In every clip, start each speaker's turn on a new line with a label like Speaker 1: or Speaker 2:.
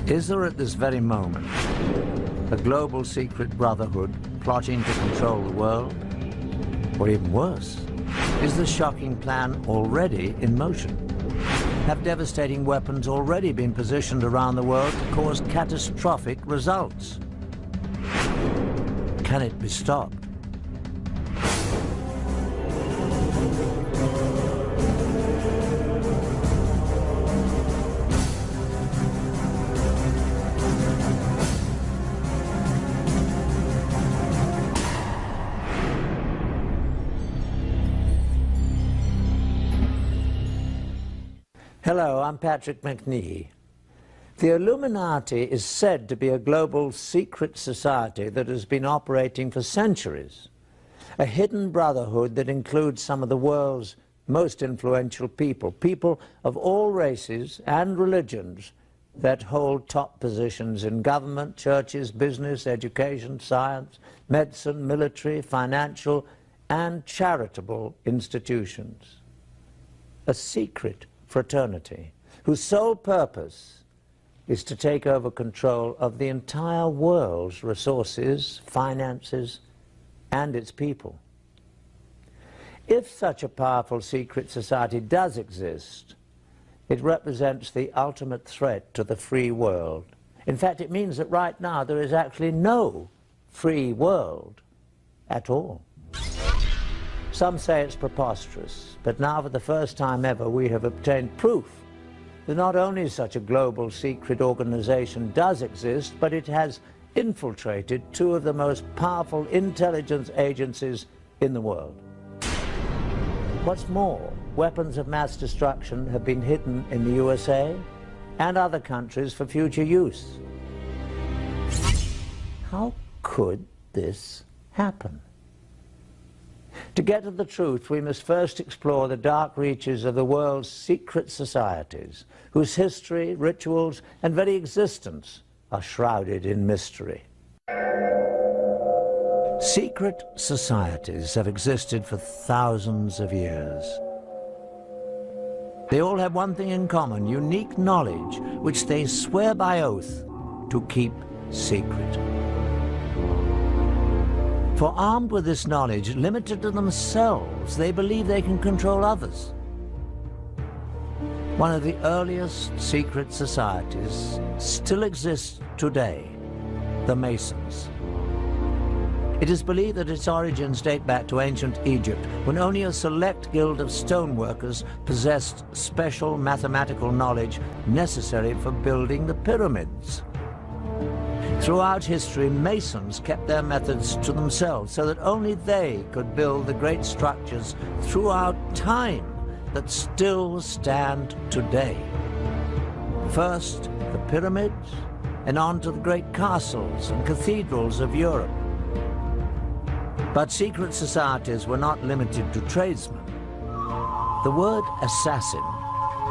Speaker 1: Is there at this very moment a global secret brotherhood plotting to control the world? Or even worse, is the shocking plan already in motion? Have devastating weapons already been positioned around the world to cause catastrophic results? Can it be stopped? Hello, I'm Patrick McNee. The Illuminati is said to be a global secret society that has been operating for centuries. A hidden brotherhood that includes some of the world's most influential people, people of all races and religions that hold top positions in government, churches, business, education, science, medicine, military, financial, and charitable institutions. A secret fraternity whose sole purpose is to take over control of the entire world's resources, finances, and its people. If such a powerful secret society does exist, it represents the ultimate threat to the free world. In fact, it means that right now there is actually no free world at all. Some say it's preposterous, but now for the first time ever we have obtained proof that not only such a global secret organization does exist, but it has infiltrated two of the most powerful intelligence agencies in the world. What's more, weapons of mass destruction have been hidden in the USA and other countries for future use. How could this happen? To get at the truth, we must first explore the dark reaches of the world's secret societies, whose history, rituals, and very existence are shrouded in mystery. Secret societies have existed for thousands of years. They all have one thing in common: unique knowledge, which they swear by oath to keep secret. For armed with this knowledge, limited to themselves, they believe they can control others. One of the earliest secret societies still exists today, the Masons. It is believed that its origins date back to ancient Egypt, when only a select guild of stoneworkers possessed special mathematical knowledge necessary for building the pyramids. Throughout history, Masons kept their methods to themselves so that only they could build the great structures throughout time that still stand today. First, the pyramids, and on to the great castles and cathedrals of Europe. But secret societies were not limited to tradesmen. The word assassin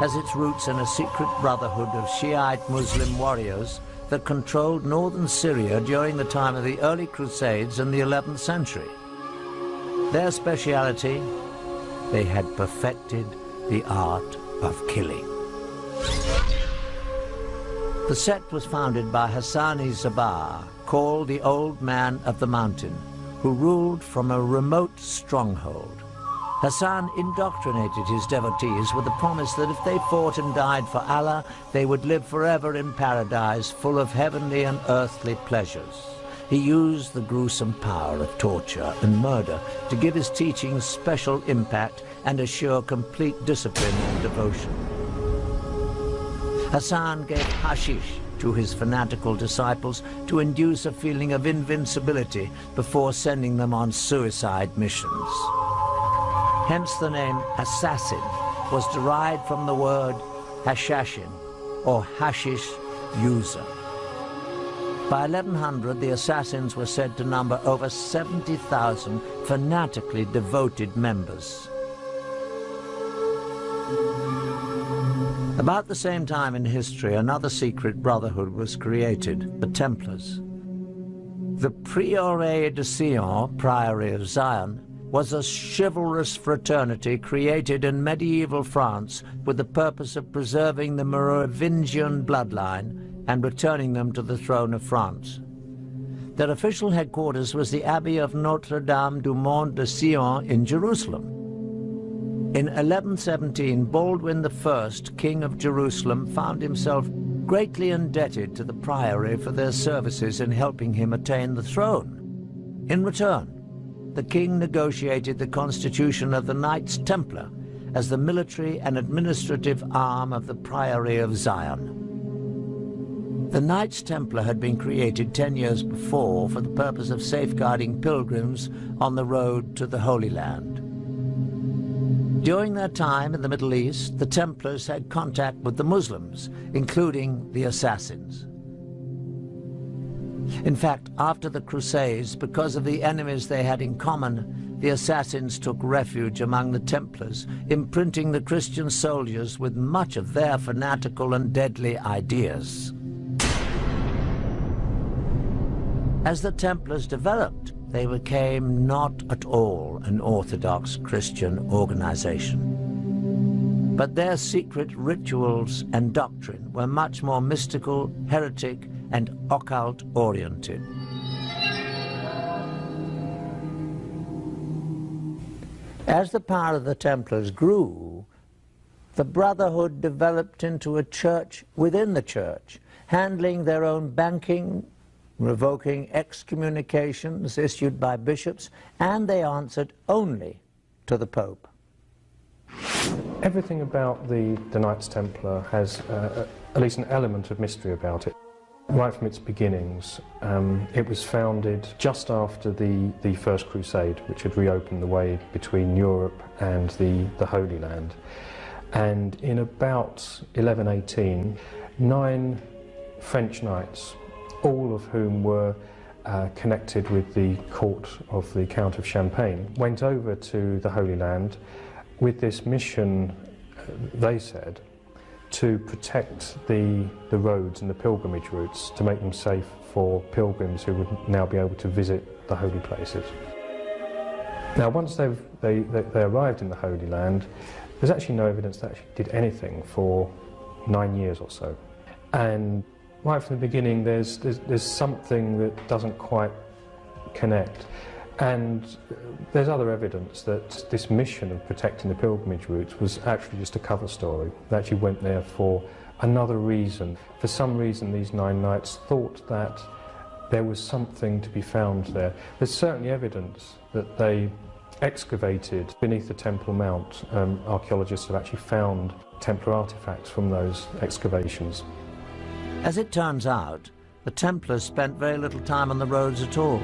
Speaker 1: has its roots in a secret brotherhood of Shiite Muslim warriors that controlled northern Syria during the time of the early Crusades in the 11th century. Their speciality, they had perfected the art of killing. The sect was founded by Hassan-i-Sabah, called the Old Man of the Mountain, who ruled from a remote stronghold. Hassan indoctrinated his devotees with the promise that if they fought and died for Allah, they would live forever in paradise, full of heavenly and earthly pleasures. He used the gruesome power of torture and murder to give his teachings special impact and assure complete discipline and devotion. Hassan gave hashish to his fanatical disciples to induce a feeling of invincibility before sending them on suicide missions. Hence the name assassin was derived from the word hashashin, or hashish user. By 1100, the assassins were said to number over 70,000 fanatically devoted members. About the same time in history, another secret brotherhood was created, the Templars. The Prieuré de Sion, Priory of Zion, was a chivalrous fraternity created in medieval France with the purpose of preserving the Merovingian bloodline and returning them to the throne of France. Their official headquarters was the Abbey of Notre-Dame-du-Mont de Sion in Jerusalem. In 1117, Baldwin I, King of Jerusalem, found himself greatly indebted to the priory for their services in helping him attain the throne. In return, the king negotiated the constitution of the Knights Templar as the military and administrative arm of the Priory of Zion. The Knights Templar had been created 10 years before for the purpose of safeguarding pilgrims on the road to the Holy Land. During their time in the Middle East, the Templars had contact with the Muslims, including the Assassins. In fact, after the Crusades, because of the enemies they had in common, the Assassins took refuge among the Templars, imprinting the Christian soldiers with much of their fanatical and deadly ideas. As the Templars developed, they became not at all an orthodox Christian organization. But their secret rituals and doctrine were much more mystical, heretic, and occult-oriented. As the power of the Templars grew, the Brotherhood developed into a church within the church, handling their own banking, revoking excommunications issued by bishops, and they answered only to the Pope.
Speaker 2: Everything about the Knights Templar has at least an element of mystery about it. Right from its beginnings, it was founded just after the First Crusade, which had reopened the way between Europe and the Holy Land. And in about 1118, 9 French knights, all of whom were connected with the court of the Count of Champagne, went over to the Holy Land with this mission, they said, to protect the roads and the pilgrimage routes, to make them safe for pilgrims who would now be able to visit the holy places. Now, once they arrived in the Holy Land, there's actually no evidence that actually did anything for 9 years or so. And right from the beginning, there's something that doesn't quite connect. And there's other evidence that this mission of protecting the pilgrimage routes was actually just a cover story. They actually went there for another reason. For some reason, these 9 knights thought that there was something to be found there. There's certainly evidence that they excavated beneath the Temple Mount. Archaeologists have actually found Templar artifacts from those excavations.
Speaker 1: As it turns out, the Templars spent very little time on the roads at all.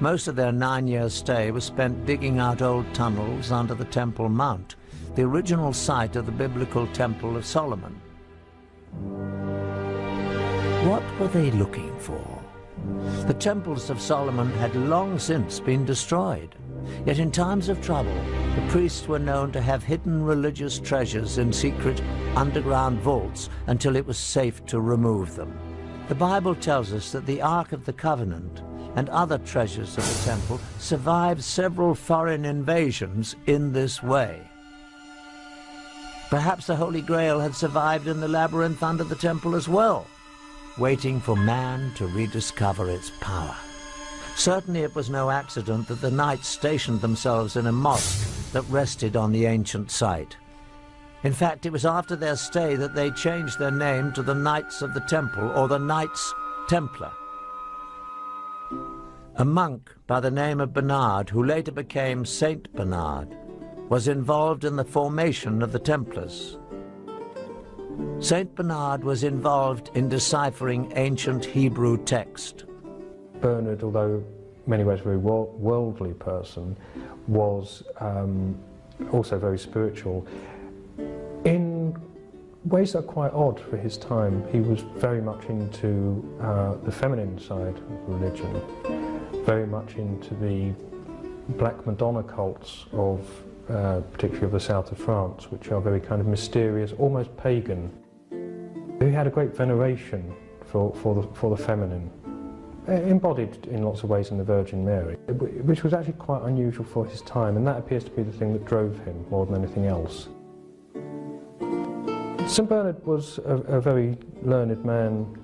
Speaker 1: Most of their 9-year stay was spent digging out old tunnels under the Temple Mount, the original site of the biblical Temple of Solomon. What were they looking for? The temples of Solomon had long since been destroyed. Yet in times of trouble, the priests were known to have hidden religious treasures in secret underground vaults until it was safe to remove them. The Bible tells us that the Ark of the Covenant and other treasures of the temple survived several foreign invasions in this way. Perhaps the Holy Grail had survived in the labyrinth under the temple as well, waiting for man to rediscover its power. Certainly it was no accident that the knights stationed themselves in a mosque that rested on the ancient site. In fact, it was after their stay that they changed their name to the Knights of the Temple, or the Knights Templar. A monk by the name of Bernard, who later became Saint Bernard, was involved in the formation of the Templars. Saint Bernard was involved in deciphering ancient Hebrew text.
Speaker 2: Bernard, although in many ways a very worldly person, was also very spiritual. In ways that are quite odd for his time, he was very much into the feminine side of religion, very much into the Black Madonna cults of, particularly of the south of France, which are very kind of mysterious, almost pagan. He had a great veneration for the feminine, embodied in lots of ways in the Virgin Mary, which was actually quite unusual for his time, and that appears to be the thing that drove him more than anything else. St. Bernard was a very learned man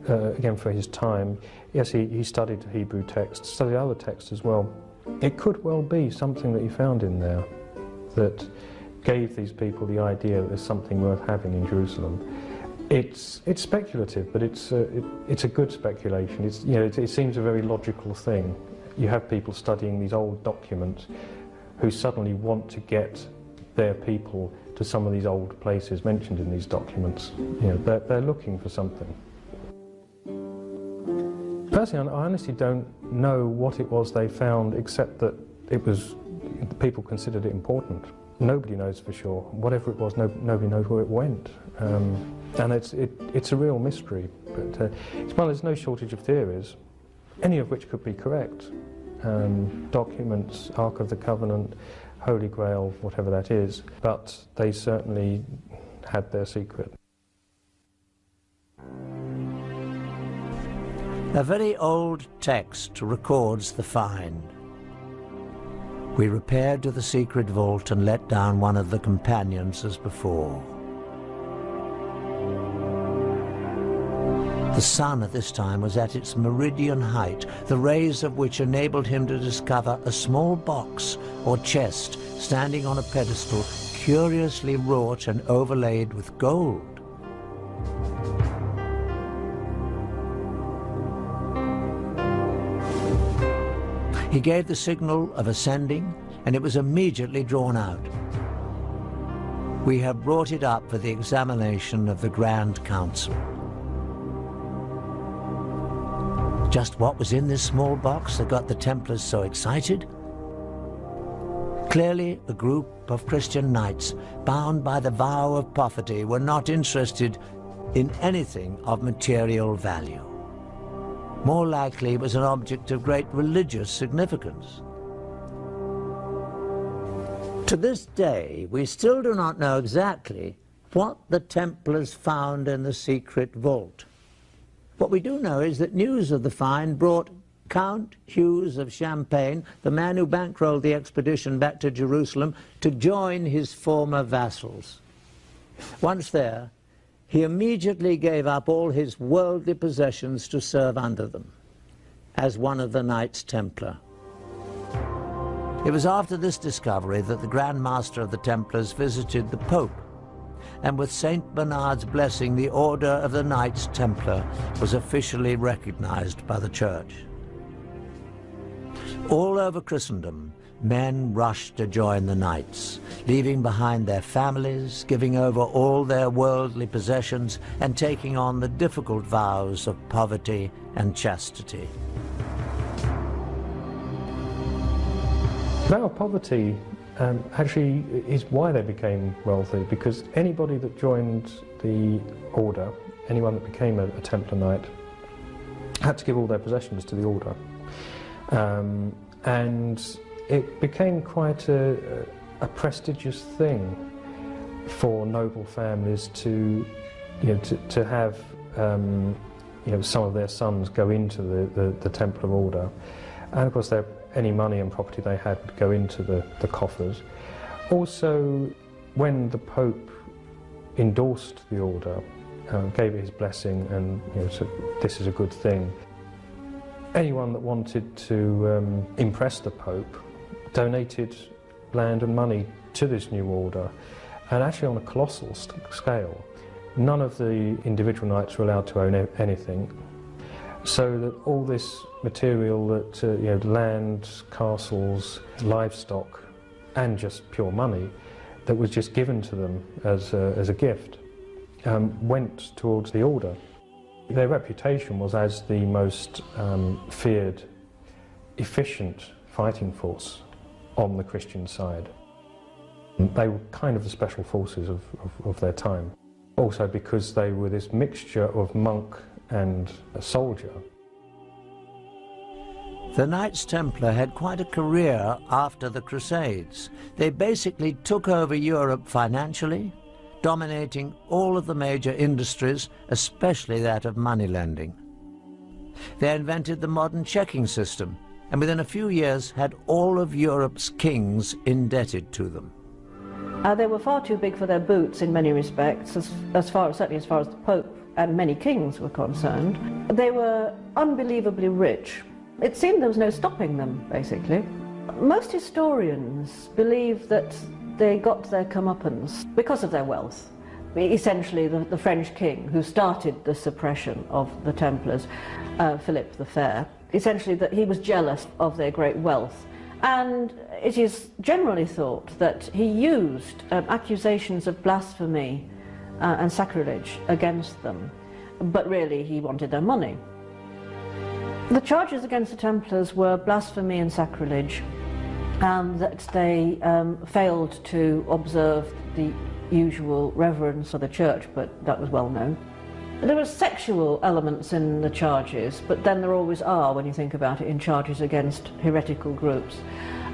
Speaker 2: again for his time. Yes, he studied Hebrew texts, studied other texts as well. It could well be something that he found in there that gave these people the idea that there's something worth having in Jerusalem. It's speculative, but it's a good speculation. It seems a very logical thing. You have people studying these old documents who suddenly want to get their people to some of these old places mentioned in these documents. They're looking for something. Personally, I honestly don't know what it was they found, except that people considered it important. Nobody knows for sure. Whatever it was, nobody knows where it went. And it's a real mystery. But there's no shortage of theories, any of which could be correct. Documents, Ark of the Covenant, Holy Grail, whatever that is, but they certainly had their secret.
Speaker 1: A very old text records the find. We repaired to the secret vault and let down one of the companions as before. The sun at this time was at its meridian height, the rays of which enabled him to discover a small box or chest standing on a pedestal, curiously wrought and overlaid with gold. He gave the signal of ascending, and it was immediately drawn out. We have brought it up for the examination of the Grand Council. Just what was in this small box that got the Templars so excited? Clearly, a group of Christian knights, bound by the vow of poverty, were not interested in anything of material value. More likely, it was an object of great religious significance. To this day, we still do not know exactly what the Templars found in the secret vault. What we do know is that news of the find brought Count Hughes of Champagne, the man who bankrolled the expedition back to Jerusalem, to join his former vassals. Once there, he immediately gave up all his worldly possessions to serve under them, as one of the Knights Templar. It was after this discovery that the Grand Master of the Templars visited the Pope, and with Saint Bernard's blessing, the Order of the Knights Templar was officially recognized by the Church. All over Christendom, men rushed to join the Knights, leaving behind their families, giving over all their worldly possessions, and taking on the difficult vows of poverty and chastity.
Speaker 2: Vow of poverty actually is why they became wealthy, because anybody that joined the order, anyone that became a Templar Knight, had to give all their possessions to the order. And it became quite a prestigious thing for noble families to have some of their sons go into the Templar order, and of course any money and property they had would go into the coffers. Also, when the Pope endorsed the order, gave it his blessing, and said this is a good thing, anyone that wanted to impress the Pope donated land and money to this new order, and actually on a colossal scale. None of the individual knights were allowed to own anything, so that all this material, that land, castles, livestock, and just pure money that was just given to them as a gift, went towards the order. Their reputation was as the most feared, efficient fighting force on the Christian side. They were kind of the special forces of their time. Also because they were this mixture of monk and a soldier.
Speaker 1: The Knights Templar had quite a career after the Crusades. They basically took over Europe financially, dominating all of the major industries, especially that of moneylending. They invented the modern checking system, and within a few years had all of Europe's kings indebted to them.
Speaker 3: They were far too big for their boots in many respects, certainly as far as the Pope and many kings were concerned. They were unbelievably rich. It seemed there was no stopping them, basically. Most historians believe that they got their comeuppance because of their wealth. Essentially, the French king who started the suppression of the Templars, Philip the Fair, essentially that he was jealous of their great wealth. And it is generally thought that he used accusations of blasphemy and sacrilege against them, but really he wanted their money. The charges against the Templars were blasphemy and sacrilege, and that they failed to observe the usual reverence of the church, but that was well known. There were sexual elements in the charges, but then there always are, when you think about it, in charges against heretical groups.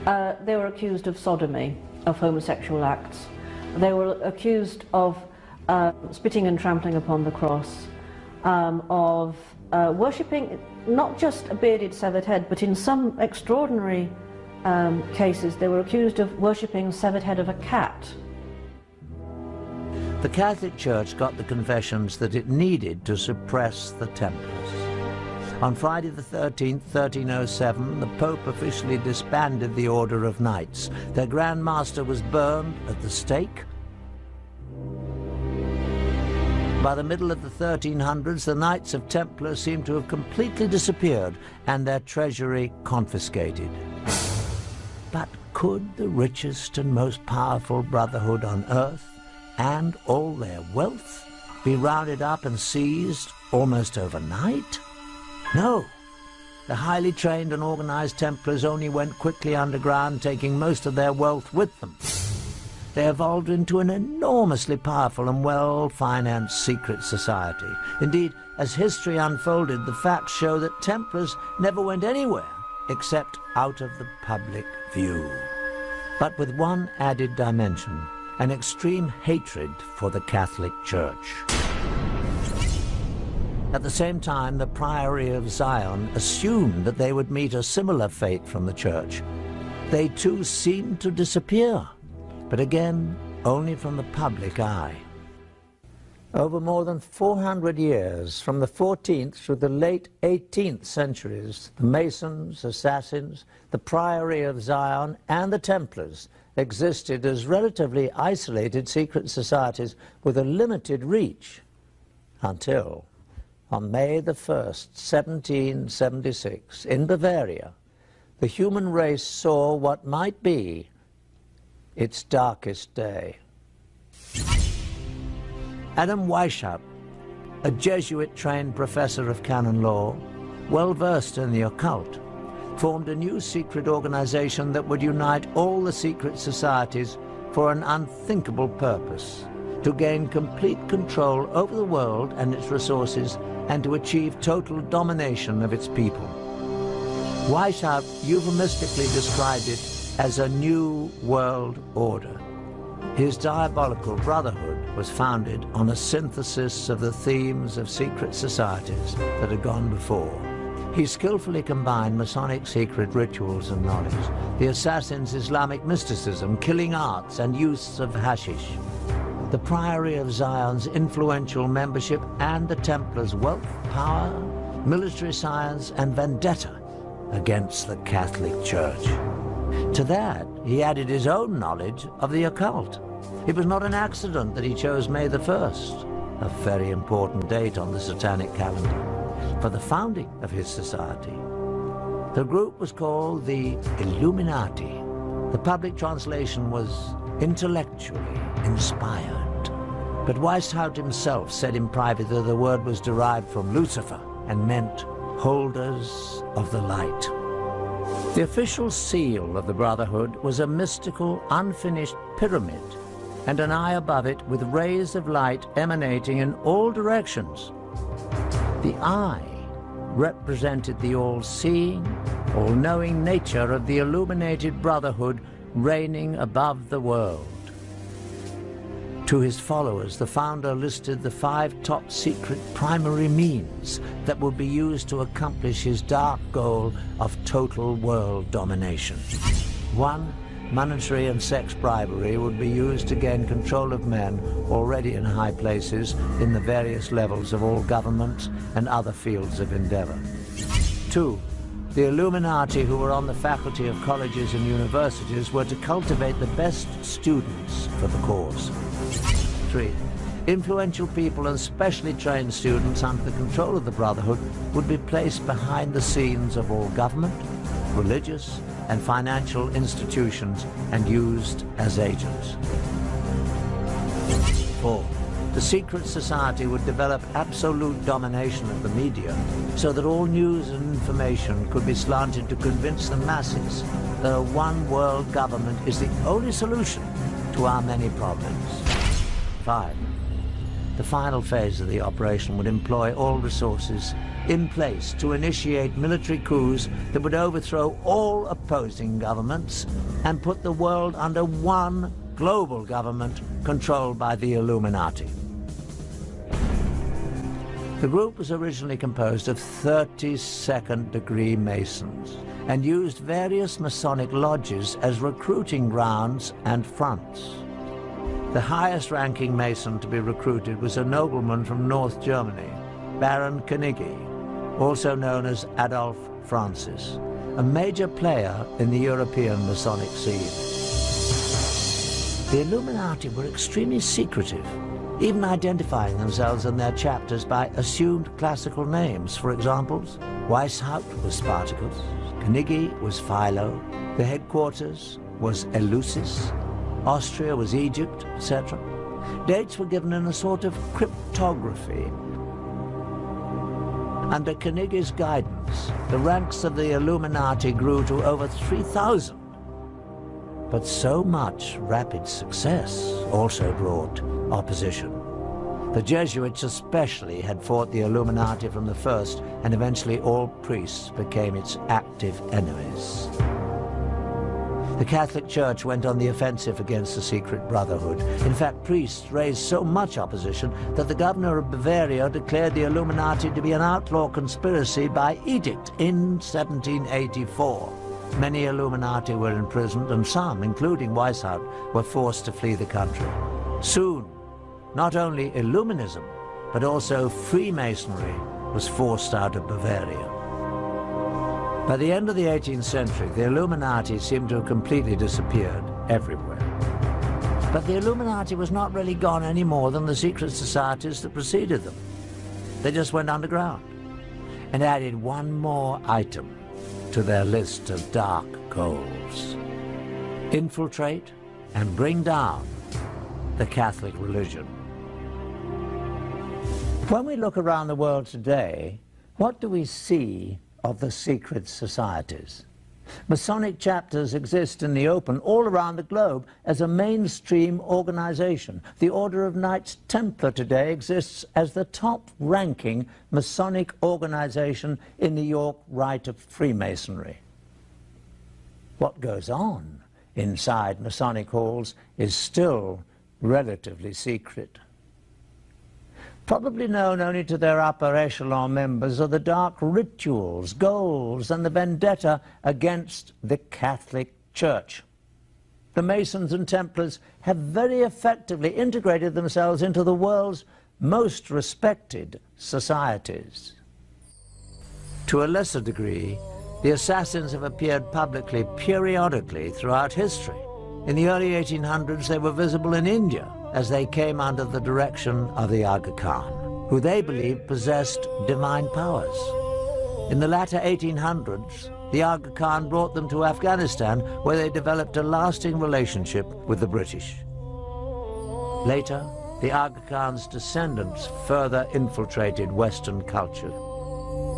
Speaker 3: They were accused of sodomy, of homosexual acts. They were accused of spitting and trampling upon the cross, of worshipping not just a bearded severed head, but in some extraordinary cases they were accused of worshipping the severed head of a cat.
Speaker 1: The Catholic Church got the confessions that it needed to suppress the Templars. On Friday the 13th, 1307, the Pope officially disbanded the Order of Knights. Their Grand Master was burned at the stake. By the middle of the 1300s, the Knights of Templar seemed to have completely disappeared and their treasury confiscated. But could the richest and most powerful brotherhood on earth and all their wealth be rounded up and seized almost overnight? No. The highly trained and organized Templars only went quickly underground, taking most of their wealth with them. They evolved into an enormously powerful and well-financed secret society. Indeed, as history unfolded, the facts show that Templars never went anywhere except out of the public view. But with one added dimension: an extreme hatred for the Catholic Church. At the same time, the Priory of Zion assumed that they would meet a similar fate from the Church. They too seemed to disappear, but again, only from the public eye. Over more than 400 years, from the 14th through the late 18th centuries, the Masons, Assassins, the Priory of Zion, and the Templars existed as relatively isolated secret societies with a limited reach, until on May the 1st, 1776, in Bavaria, the human race saw what might be its darkest day. Adam Weishaupt, a Jesuit-trained professor of canon law, well-versed in the occult, formed a new secret organization that would unite all the secret societies for an unthinkable purpose: to gain complete control over the world and its resources, and to achieve total domination of its people. Weishaupt euphemistically described it as a new world order. His diabolical brotherhood was founded on a synthesis of the themes of secret societies that had gone before. He skillfully combined Masonic secret rituals and knowledge, the Assassins' Islamic mysticism, killing arts, and use of hashish, the Priory of Zion's influential membership, and the Templars' wealth, power, military science, and vendetta against the Catholic Church. To that, he added his own knowledge of the occult. It was not an accident that he chose May the 1st, a very important date on the satanic calendar, for the founding of his society. The group was called the Illuminati. The public translation was intellectually inspired. But Weishaupt himself said in private that the word was derived from Lucifer and meant holders of the light. The official seal of the Brotherhood was a mystical, unfinished pyramid, and an eye above it with rays of light emanating in all directions. The eye represented the all-seeing, all-knowing nature of the illuminated Brotherhood reigning above the world. To his followers, the founder listed the 5 top secret primary means that would be used to accomplish his dark goal of total world domination. 1. monetary and sex bribery would be used to gain control of men already in high places in the various levels of all governments and other fields of endeavor. 2. The Illuminati who were on the faculty of colleges and universities were to cultivate the best students for the cause. 3. Influential people and specially trained students under the control of the Brotherhood would be placed behind the scenes of all government, religious, and financial institutions and used as agents. 4. The secret society would develop absolute domination of the media so that all news and information could be slanted to convince the masses that a one-world government is the only solution to our many problems. 5. The final phase of the operation would employ all resources in place to initiate military coups that would overthrow all opposing governments and put the world under one global government controlled by the Illuminati. The group was originally composed of 32nd-degree Masons and used various Masonic lodges as recruiting grounds and fronts. The highest-ranking Mason to be recruited was a nobleman from North Germany, Baron Knigge, also known as Adolf Francis, a major player in the European Masonic scene. The Illuminati were extremely secretive, even identifying themselves and their chapters by assumed classical names. For example, Weishaupt was Spartacus, Knigge was Philo, the headquarters was Eleusis, Austria was Egypt, etc. Dates were given in a sort of cryptography. Under Knigge's guidance, the ranks of the Illuminati grew to over 3,000. But so much rapid success also brought opposition. The Jesuits especially had fought the Illuminati from the first, and eventually all priests became its active enemies. The Catholic Church went on the offensive against the secret brotherhood. In fact, priests raised so much opposition that the governor of Bavaria declared the Illuminati to be an outlaw conspiracy by edict in 1784. Many Illuminati were imprisoned, and some, including Weishaupt, were forced to flee the country. Soon, not only Illuminism, but also Freemasonry was forced out of Bavaria. By the end of the 18th century, the Illuminati seemed to have completely disappeared everywhere. But the Illuminati was not really gone any more than the secret societies that preceded them. They just went underground and added one more item to their list of dark goals: infiltrate and bring down the Catholic religion. When we look around the world today, what do we see of the secret societies? Masonic chapters exist in the open all around the globe as a mainstream organization. The Order of Knights Templar today exists as the top-ranking Masonic organization in the York Rite of Freemasonry. What goes on inside Masonic halls is still relatively secret. Probably known only to their upper echelon members are the dark rituals, goals, and the vendetta against the Catholic Church. The Masons and Templars have very effectively integrated themselves into the world's most respected societies. To a lesser degree, the assassins have appeared publicly periodically throughout history. In the early 1800s, they were visible in India as they came under the direction of the Aga Khan, who they believed possessed divine powers. In the latter 1800s, the Aga Khan brought them to Afghanistan, where they developed a lasting relationship with the British. Later, the Aga Khan's descendants further infiltrated Western culture.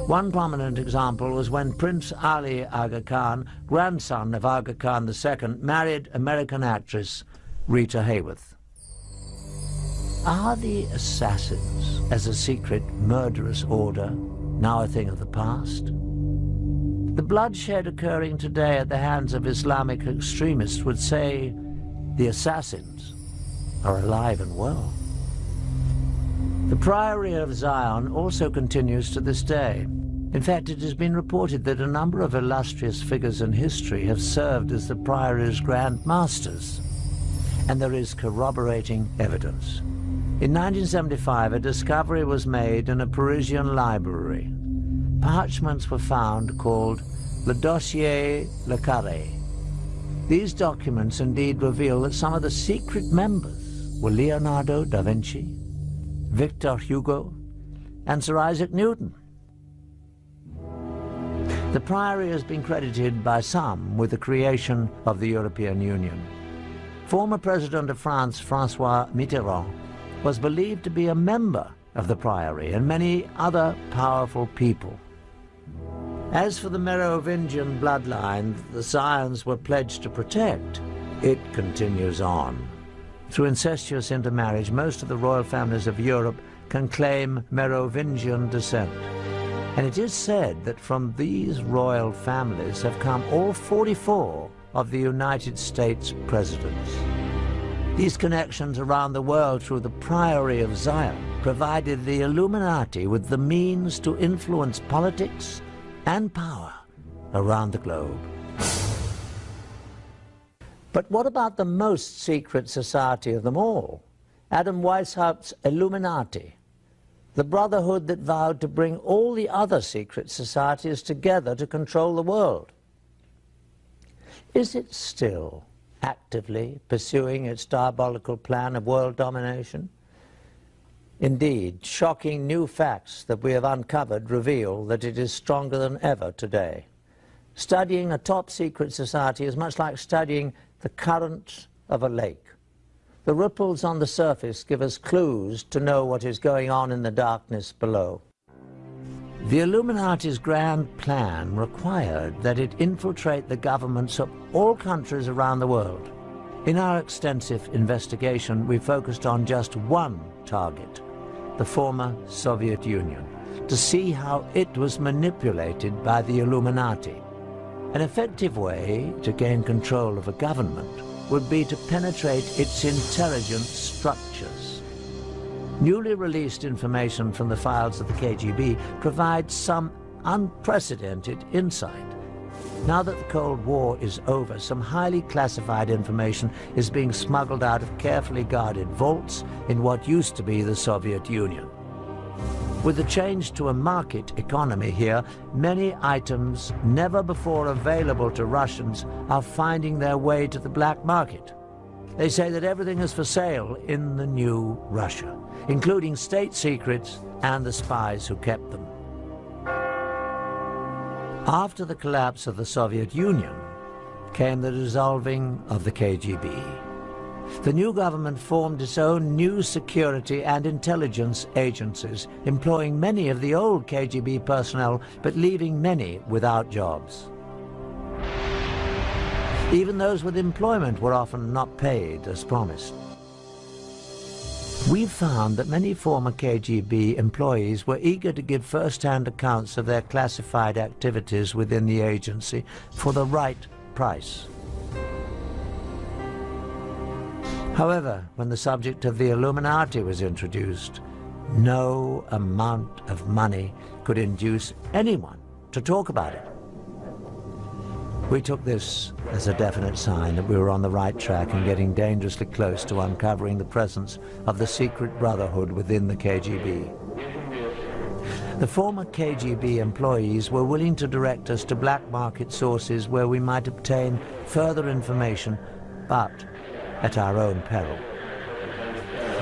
Speaker 1: One prominent example was when Prince Ali Aga Khan, grandson of Aga Khan II, married American actress Rita Hayworth. Are the assassins, as a secret murderous order, now a thing of the past? The bloodshed occurring today at the hands of Islamic extremists would say the assassins are alive and well. The Priory of Zion also continues to this day. In fact, it has been reported that a number of illustrious figures in history have served as the Priory's Grand Masters, and there is corroborating evidence. In 1975, a discovery was made in a Parisian library. Parchments were found called Le Dossier Le Carré. These documents indeed reveal that some of the secret members were Leonardo da Vinci, Victor Hugo, and Sir Isaac Newton. The Priory has been credited by some with the creation of the European Union. Former President of France, François Mitterrand, was believed to be a member of the Priory, and many other powerful people. As for the Merovingian bloodline the Scions were pledged to protect, it continues on. Through incestuous intermarriage, most of the royal families of Europe can claim Merovingian descent. And it is said that from these royal families have come all 44 of the United States presidents. These connections around the world through the Priory of Zion provided the Illuminati with the means to influence politics and power around the globe. But what about the most secret society of them all? Adam Weishaupt's Illuminati, the brotherhood that vowed to bring all the other secret societies together to control the world. Is it still actively pursuing its diabolical plan of world domination? Indeed, shocking new facts that we have uncovered reveal that it is stronger than ever today. Studying a top-secret society is much like studying the currents of a lake. The ripples on the surface give us clues to know what is going on in the darkness below. The Illuminati's grand plan required that it infiltrate the governments of all countries around the world. In our extensive investigation, we focused on just one target, the former Soviet Union, to see how it was manipulated by the Illuminati. An effective way to gain control of a government would be to penetrate its intelligence structures. Newly released information from the files of the KGB provides some unprecedented insight. Now that the Cold War is over, some highly classified information is being smuggled out of carefully guarded vaults in what used to be the Soviet Union. With the change to a market economy here, many items never before available to Russians are finding their way to the black market. They say that everything is for sale in the new Russia, including state secrets and the spies who kept them. After the collapse of the Soviet Union came the dissolving of the KGB. The new government formed its own new security and intelligence agencies, employing many of the old KGB personnel, but leaving many without jobs. Even those with employment were often not paid as promised. We found that many former KGB employees were eager to give first-hand accounts of their classified activities within the agency for the right price. However, when the subject of the Illuminati was introduced, no amount of money could induce anyone to talk about it. We took this as a definite sign that we were on the right track and getting dangerously close to uncovering the presence of the secret brotherhood within the KGB. The former KGB employees were willing to direct us to black market sources where we might obtain further information, but at our own peril.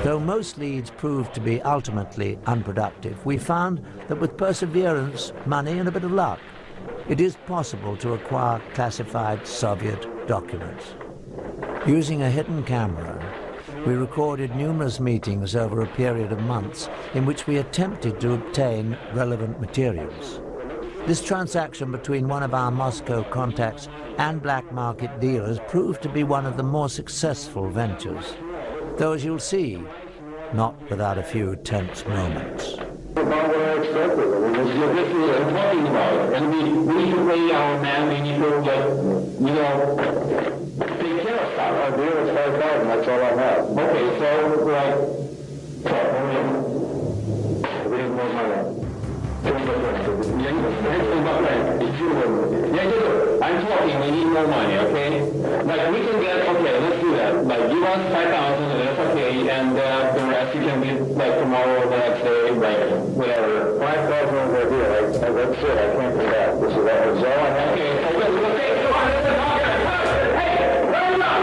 Speaker 1: Though most leads proved to be ultimately unproductive, we found that with perseverance, money, and a bit of luck, it is possible to acquire classified Soviet documents. Using a hidden camera, we recorded numerous meetings over a period of months in which we attempted to obtain relevant materials. This transaction between one of our Moscow contacts and black market dealers proved to be one of the more successful ventures, though, as you'll see, not without a few tense moments.
Speaker 4: I'm talking, we need more money, okay? Like, we can get, okay, let's do that. Like, give us 5,000, that's okay, and the rest you can get, like, tomorrow, the next day, like, whatever. 5,000 over here, like, that's it, I can't do that. This is that was all I have. Okay, so we'll take, come on, listen, hey, run up!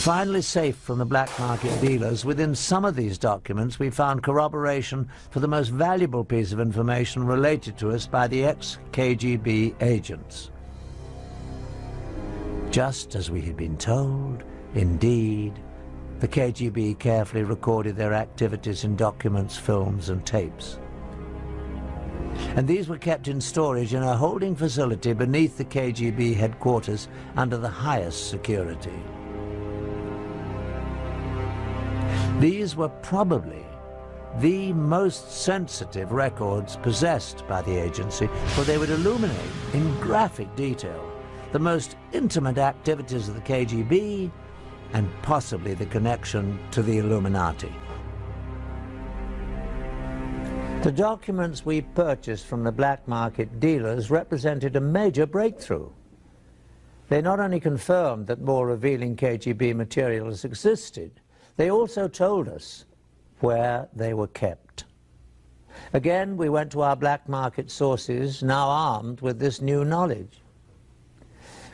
Speaker 1: Finally safe from the black market dealers, within some of these documents we found corroboration for the most valuable piece of information related to us by the ex-KGB agents. Just as we had been told, indeed, the KGB carefully recorded their activities in documents, films and tapes. And these were kept in storage in a holding facility beneath the KGB headquarters under the highest security. These were probably the most sensitive records possessed by the agency, for they would illuminate in graphic detail the most intimate activities of the KGB and possibly the connection to the Illuminati. The documents we purchased from the black market dealers represented a major breakthrough. They not only confirmed that more revealing KGB materials existed, they also told us where they were kept. Again, we went to our black market sources, now armed with this new knowledge.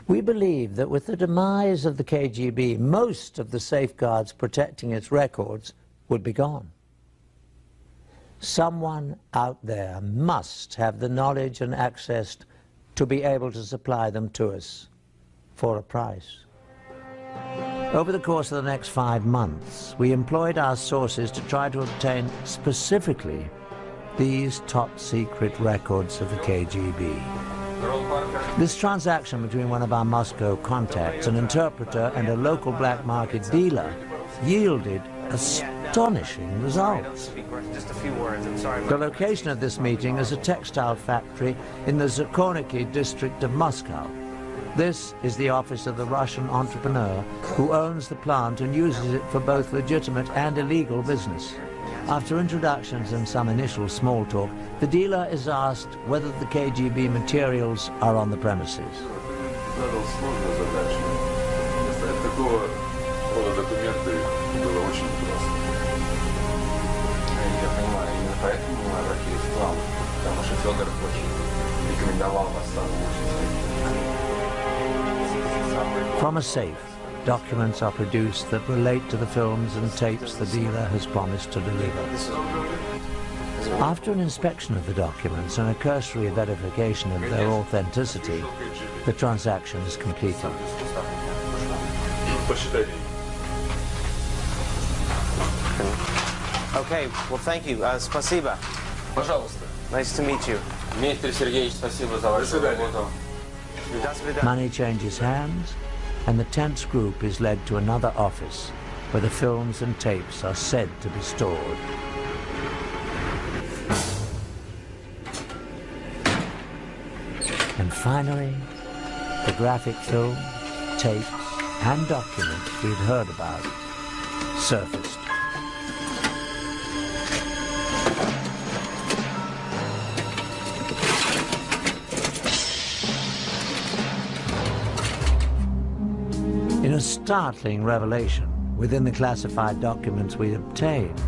Speaker 1: We believed that with the demise of the KGB, most of the safeguards protecting its records would be gone. Someone out there must have the knowledge and access to be able to supply them to us for a price. Over the course of the next 5 months, we employed our sources to try to obtain specifically these top-secret records of the KGB. This transaction between one of our Moscow contacts, an interpreter, and a local black market dealer yielded astonishing results. The location of this meeting is a textile factory in the Zakorniki district of Moscow. This is the office of the Russian entrepreneur who owns the plant and uses it for both legitimate and illegal business. After introductions and some initial small talk, the dealer is asked whether the KGB materials are on the premises. From a safe, documents are produced that relate to the films and tapes the dealer has promised to deliver. After an inspection of the documents and a cursory verification of their authenticity, the transaction is completed.
Speaker 5: Okay, well, thank you. Спасибо.
Speaker 6: Пожалуйста.
Speaker 5: Nice to meet you.
Speaker 6: Дмитрий Сергеевич, спасибо за вашу работу.
Speaker 1: Money changes hands, and the tense group is led to another office where the films and tapes are said to be stored. And finally, the graphic films, tapes, and documents we'd heard about surfaced. In a startling revelation within the classified documents we obtained,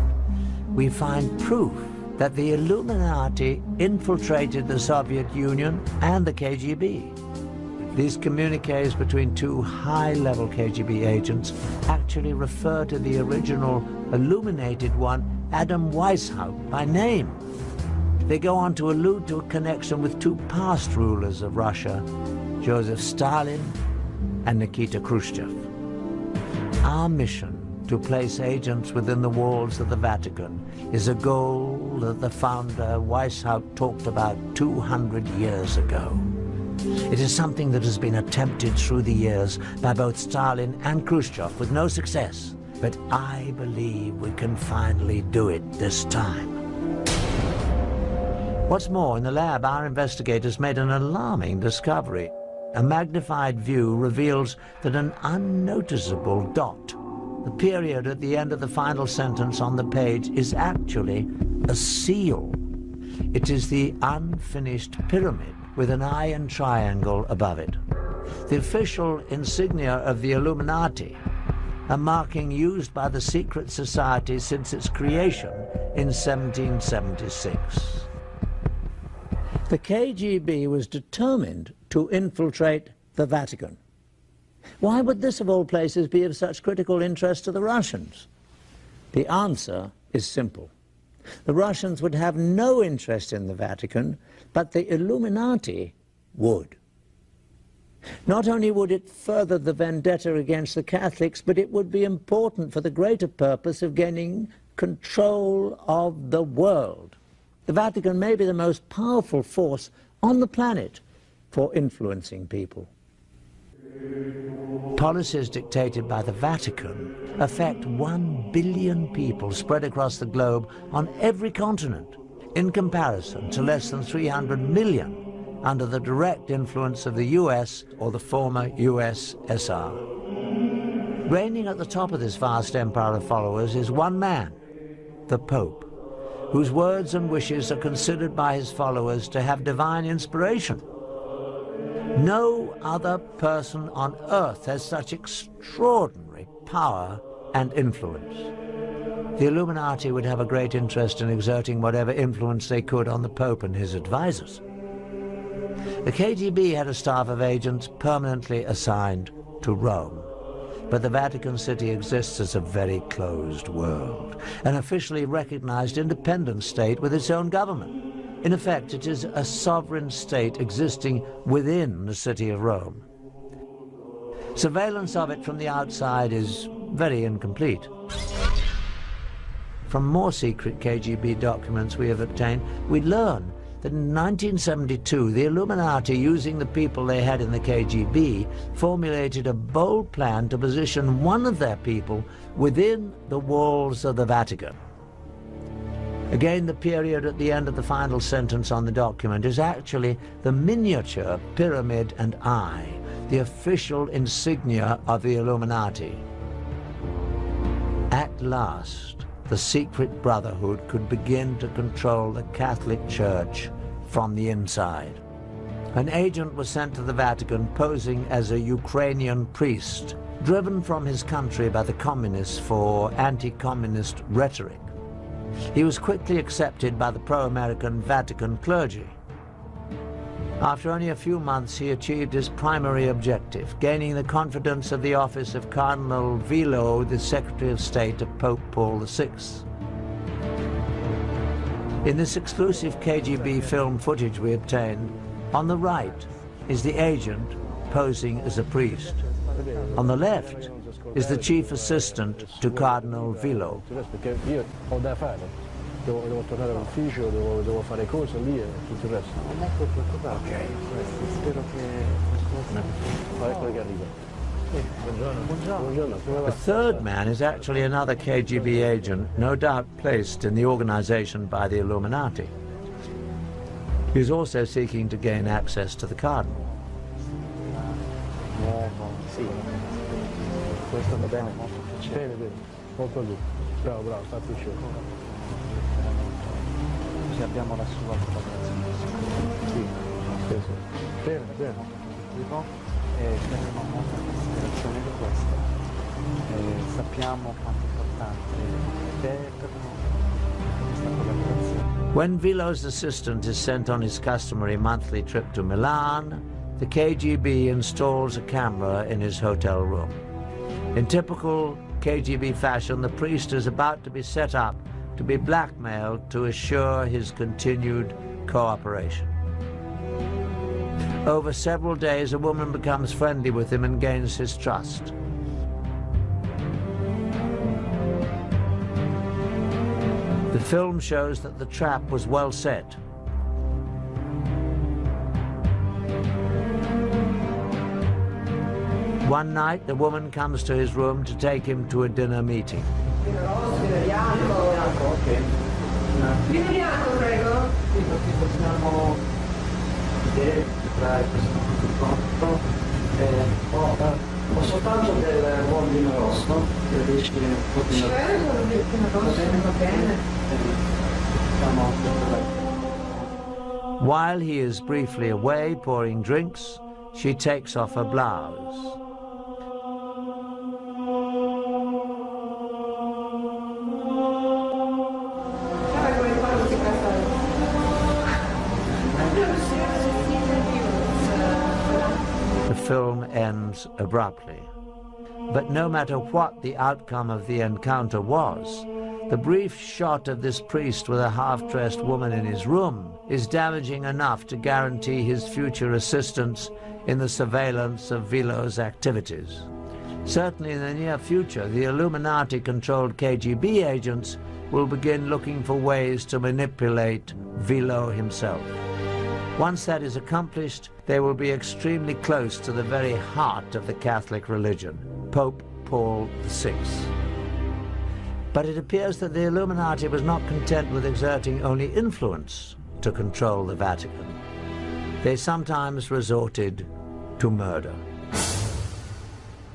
Speaker 1: we find proof that the Illuminati infiltrated the Soviet Union and the KGB. These communiques between two high-level KGB agents actually refer to the original illuminated one, Adam Weishaupt, by name. They go on to allude to a connection with two past rulers of Russia, Joseph Stalin and Nikita Khrushchev. Our mission to place agents within the walls of the Vatican is a goal that the founder Weishaupt talked about 200 years ago. It is something that has been attempted through the years by both Stalin and Khrushchev with no success, but I believe we can finally do it this time. What's more, in the lab, our investigators made an alarming discovery. A magnified view reveals that an unnoticeable dot the period at the end of the final sentence on the page is actually a seal. It is the unfinished pyramid with an eye and triangle above it. The official insignia of the Illuminati, a marking used by the secret society since its creation in 1776. The KGB was determined to infiltrate the Vatican. Why would this, of all places, be of such critical interest to the Russians? The answer is simple. The Russians would have no interest in the Vatican, but the Illuminati would. Not only would it further the vendetta against the Catholics, but it would be important for the greater purpose of gaining control of the world. The Vatican may be the most powerful force on the planet for influencing people. Policies dictated by the Vatican affect 1 billion people spread across the globe on every continent, in comparison to less than 300 million under the direct influence of the US or the former USSR. Reigning at the top of this vast empire of followers is one man, the Pope, whose words and wishes are considered by his followers to have divine inspiration. No other person on earth has such extraordinary power and influence. The Illuminati would have a great interest in exerting whatever influence they could on the Pope and his advisors. The KGB had a staff of agents permanently assigned to Rome, but the Vatican City exists as a very closed world, an officially recognized independent state with its own government. In effect, it is a sovereign state existing within the city of Rome. Surveillance of it from the outside is very incomplete. From more secret KGB documents we have obtained, we learn that in 1972, the Illuminati, using the people they had in the KGB, formulated a bold plan to position one of their people within the walls of the Vatican. Again, the period at the end of the final sentence on the document is actually the miniature pyramid and eye, the official insignia of the Illuminati. At last, the secret brotherhood could begin to control the Catholic Church from the inside. An agent was sent to the Vatican posing as a Ukrainian priest, driven from his country by the communists for anti-communist rhetoric. He was quickly accepted by the pro-American Vatican clergy. After only a few months, he achieved his primary objective, gaining the confidence of the office of Cardinal Vilo, the Secretary of State of Pope Paul VI. In this exclusive KGB film footage we obtained, on the right is the agent posing as a priest. On the left is the chief assistant to Cardinal Vilo.
Speaker 7: Devo tornare all'ufficio, devo fare cose lì e tutto il resto. Non è molto preoccupato. Ok, spero che ecco che arriva. Buongiorno.
Speaker 1: The third man is actually another KGB agent, no doubt placed in the organization by the Illuminati. He is also seeking to gain access to the cardinal.
Speaker 7: Sì, questo va bene. Bene, bene. Molto bene. Bravo, bravo, fatti uscire.
Speaker 8: Abbiamo la sua collaborazione.
Speaker 7: Sì, bene, bene.
Speaker 8: Terremo molta considerazione di questo. Sappiamo quanto è importante per noi questa collaborazione.
Speaker 1: When Vilo's assistant is sent on his customary monthly trip to Milan, the KGB installs a camera in his hotel room. In typical KGB fashion, the priest is about to be set up to be blackmailed to assure his continued cooperation. Over several days, a woman becomes friendly with him and gains his trust. The film shows that the trap was well set. One night, the woman comes to his room to take him to a dinner meeting.
Speaker 8: Posso soltanto del buon vino rosso, che riesci un pochino... Va bene.
Speaker 1: While he is briefly away pouring drinks, she takes off her blouse. The film ends abruptly. But no matter what the outcome of the encounter was, the brief shot of this priest with a half-dressed woman in his room is damaging enough to guarantee his future assistance in the surveillance of Vilo's activities. Certainly in the near future, the Illuminati-controlled KGB agents will begin looking for ways to manipulate Vilo himself. Once that is accomplished, they will be extremely close to the very heart of the Catholic religion, Pope Paul VI. But it appears that the Illuminati was not content with exerting only influence to control the Vatican. They sometimes resorted to murder.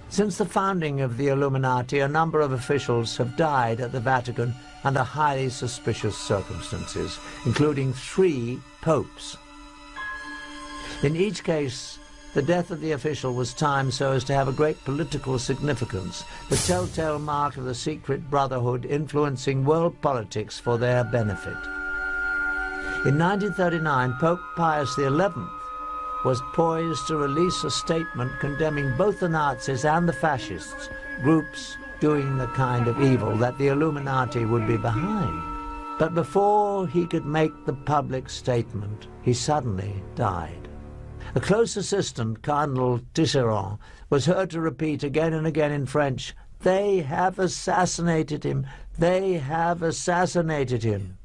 Speaker 1: Since the founding of the Illuminati, a number of officials have died at the Vatican under highly suspicious circumstances, including 3 popes. In each case, the death of the official was timed so as to have a great political significance, the telltale mark of the secret brotherhood influencing world politics for their benefit. In 1939, Pope Pius XI was poised to release a statement condemning both the Nazis and the fascists, groups doing the kind of evil that the Illuminati would be behind. But before he could make the public statement, he suddenly died. A close assistant, Cardinal Tisserand, was heard to repeat again and again in French, "They have assassinated him! They have assassinated him!"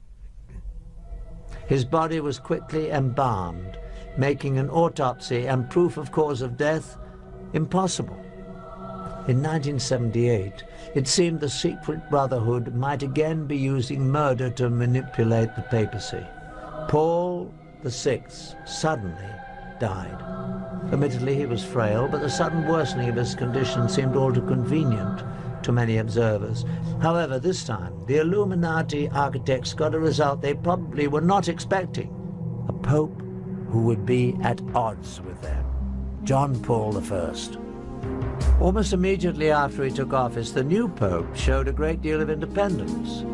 Speaker 1: His body was quickly embalmed, making an autopsy and proof of cause of death impossible. In 1978, it seemed the secret brotherhood might again be using murder to manipulate the papacy. Paul VI suddenly died. Admittedly, he was frail, but the sudden worsening of his condition seemed all too convenient to many observers. However, this time, the Illuminati architects got a result they probably were not expecting: a pope who would be at odds with them, John Paul I. Almost immediately after he took office, the new pope showed a great deal of independence.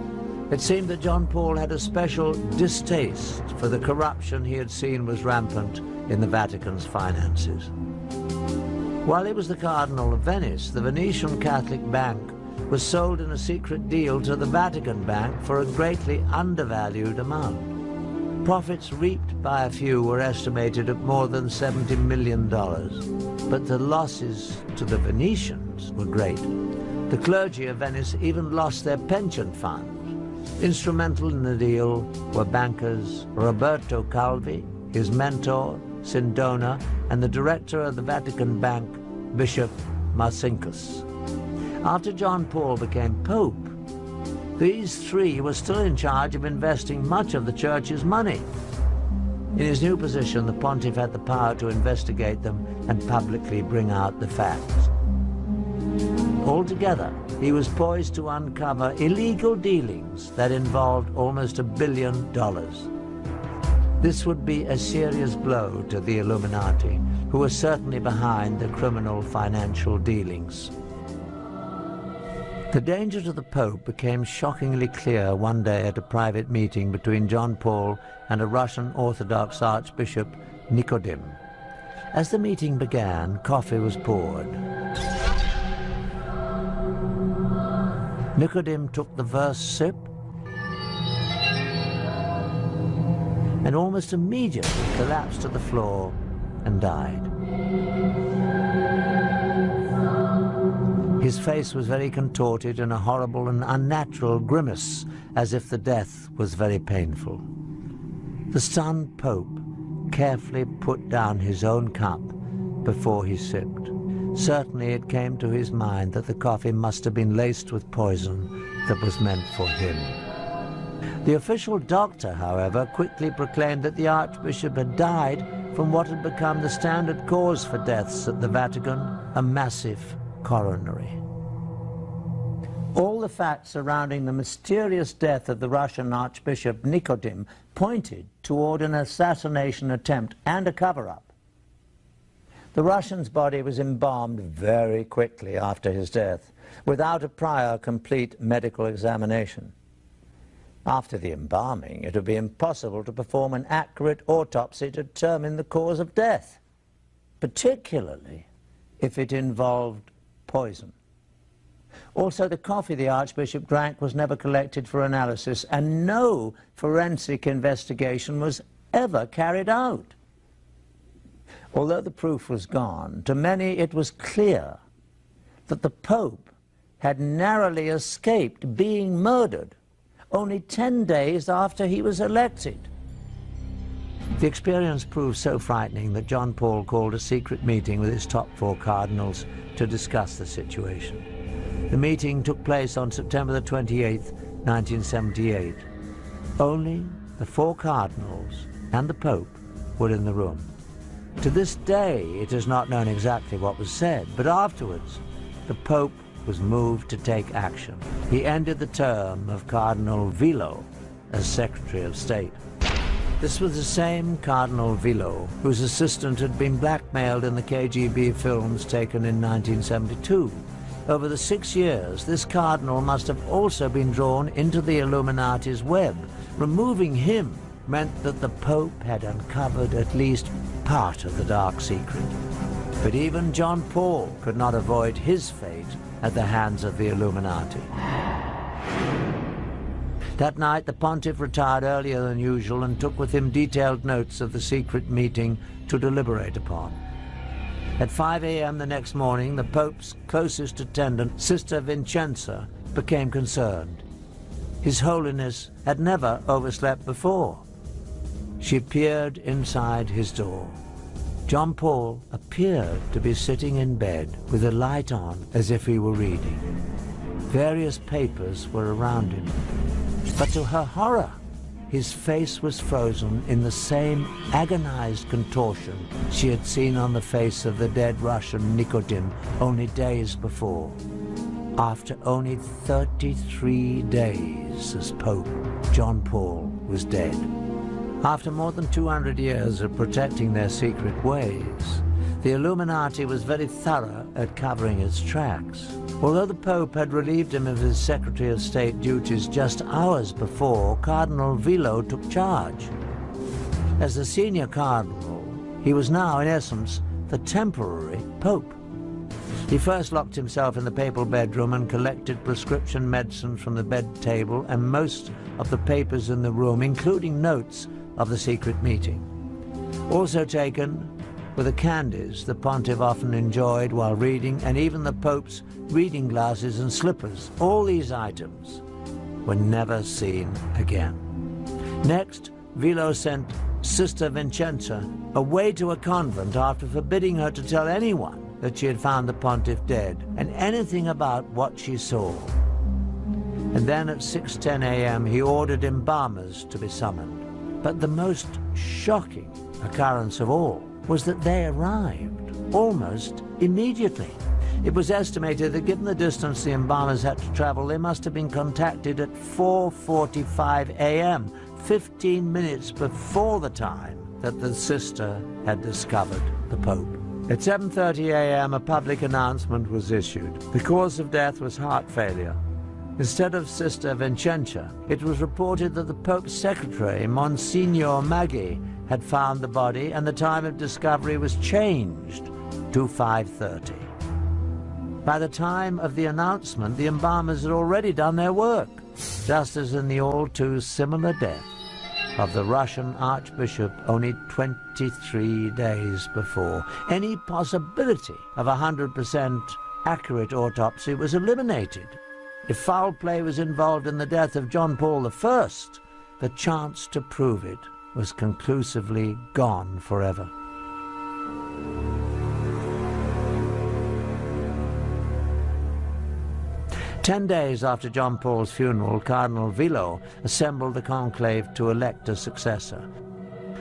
Speaker 1: It seemed that John Paul had a special distaste for the corruption he had seen was rampant in the Vatican's finances. While he was the Cardinal of Venice, the Venetian Catholic Bank was sold in a secret deal to the Vatican Bank for a greatly undervalued amount. Profits reaped by a few were estimated at more than $70 million, but the losses to the Venetians were great. The clergy of Venice even lost their pension funds. Instrumental in the deal were bankers Roberto Calvi, his mentor, Sindona, and the director of the Vatican Bank, Bishop Marcinkus. After John Paul became Pope, these 3 were still in charge of investing much of the Church's money. In his new position, the pontiff had the power to investigate them and publicly bring out the facts. Altogether, he was poised to uncover illegal dealings that involved almost $1 billion. This would be a serious blow to the Illuminati, who were certainly behind the criminal financial dealings. The danger to the Pope became shockingly clear one day at a private meeting between John Paul and a Russian Orthodox Archbishop, Nicodim. As the meeting began, coffee was poured. Nicodim took the first sip and almost immediately collapsed to the floor and died. His face was very contorted in a horrible and unnatural grimace, as if the death was very painful. The stunned Pope carefully put down his own cup before he sipped. Certainly it came to his mind that the coffee must have been laced with poison that was meant for him. The official doctor, however, quickly proclaimed that the Archbishop had died from what had become the standard cause for deaths at the Vatican, a massive coronary. All the facts surrounding the mysterious death of the Russian Archbishop Nikodym pointed toward an assassination attempt and a cover-up. The Russian's body was embalmed very quickly after his death, without a prior complete medical examination. After the embalming, it would be impossible to perform an accurate autopsy to determine the cause of death, particularly if it involved poison. Also, the coffee the Archbishop drank was never collected for analysis, and no forensic investigation was ever carried out. Although the proof was gone, to many it was clear that the Pope had narrowly escaped being murdered only 10 days after he was elected. The experience proved so frightening that John Paul called a secret meeting with his top 4 cardinals to discuss the situation. The meeting took place on September the 28th, 1978. Only the 4 cardinals and the Pope were in the room. To this day, it is not known exactly what was said, but afterwards, the Pope was moved to take action. He ended the term of Cardinal Vilo as Secretary of State. This was the same Cardinal Vilo whose assistant had been blackmailed in the KGB films taken in 1972. Over the 6 years, this cardinal must have also been drawn into the Illuminati's web. Removing him meant that the Pope had uncovered at least part of the dark secret. But even John Paul could not avoid his fate at the hands of the Illuminati. That night, the pontiff retired earlier than usual and took with him detailed notes of the secret meeting to deliberate upon. At 5 a.m. the next morning, the Pope's closest attendant, Sister Vincenza, became concerned. His Holiness had never overslept before. She peered inside his door. John Paul appeared to be sitting in bed with a light on as if he were reading. Various papers were around him. But to her horror, his face was frozen in the same agonized contortion she had seen on the face of the dead Russian Nikodym only days before. After only 33 days as Pope, John Paul was dead. After more than 200 years of protecting their secret ways, the Illuminati was very thorough at covering its tracks. Although the Pope had relieved him of his Secretary of State duties just hours before, Cardinal Vilo took charge. As the senior cardinal, he was now, in essence, the temporary Pope. He first locked himself in the papal bedroom and collected prescription medicine from the bed table and most of the papers in the room, including notes of the secret meeting. Also taken were the candies the pontiff often enjoyed while reading, and even the Pope's reading glasses and slippers. All these items were never seen again. Next, Vilo sent Sister Vincenza away to a convent after forbidding her to tell anyone that she had found the pontiff dead and anything about what she saw. And then at 6:10 a.m. he ordered embalmers to be summoned. But the most shocking occurrence of all was that they arrived almost immediately. It was estimated that given the distance the embalmers had to travel, they must have been contacted at 4:45 a.m., 15 minutes before the time that the sister had discovered the Pope. At 7:30 a.m. a public announcement was issued. The cause of death was heart failure. Instead of Sister Vincenza, it was reported that the Pope's secretary, Monsignor Maggi, had found the body, and the time of discovery was changed to 5:30. By the time of the announcement, the embalmers had already done their work, just as in the all-too-similar death of the Russian Archbishop only 23 days before. Any possibility of a 100% accurate autopsy was eliminated. If foul play was involved in the death of John Paul I, the chance to prove it was conclusively gone forever. Ten days after John Paul's funeral, Cardinal Vilo assembled the conclave to elect a successor.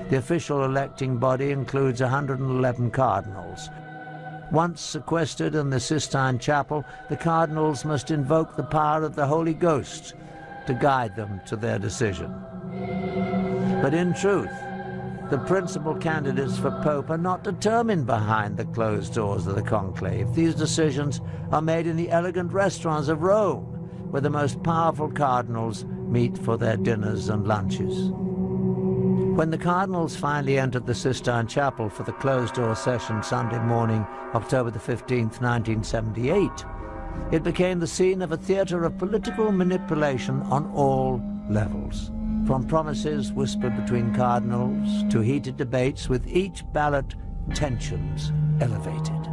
Speaker 1: The official electing body includes 111 cardinals. Once sequestered in the Sistine Chapel, the cardinals must invoke the power of the Holy Ghost to guide them to their decision. But in truth, the principal candidates for Pope are not determined behind the closed doors of the conclave. These decisions are made in the elegant restaurants of Rome, where the most powerful cardinals meet for their dinners and lunches. When the cardinals finally entered the Sistine Chapel for the closed-door session Sunday morning, October the 15th, 1978, it became the scene of a theater of political manipulation on all levels. From promises whispered between cardinals to heated debates, with each ballot tensions elevated.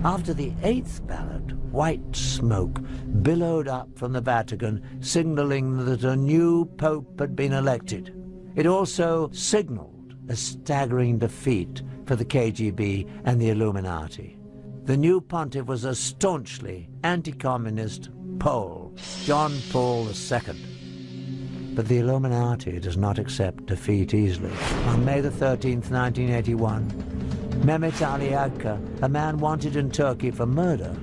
Speaker 1: After the 8th ballot, white smoke billowed up from the Vatican, signaling that a new pope had been elected. It also signaled a staggering defeat for the KGB and the Illuminati. The new pontiff was a staunchly anti-communist Pole, John Paul II. But the Illuminati does not accept defeat easily. On May the 13th, 1981, Mehmet Ali Agca, a man wanted in Turkey for murder,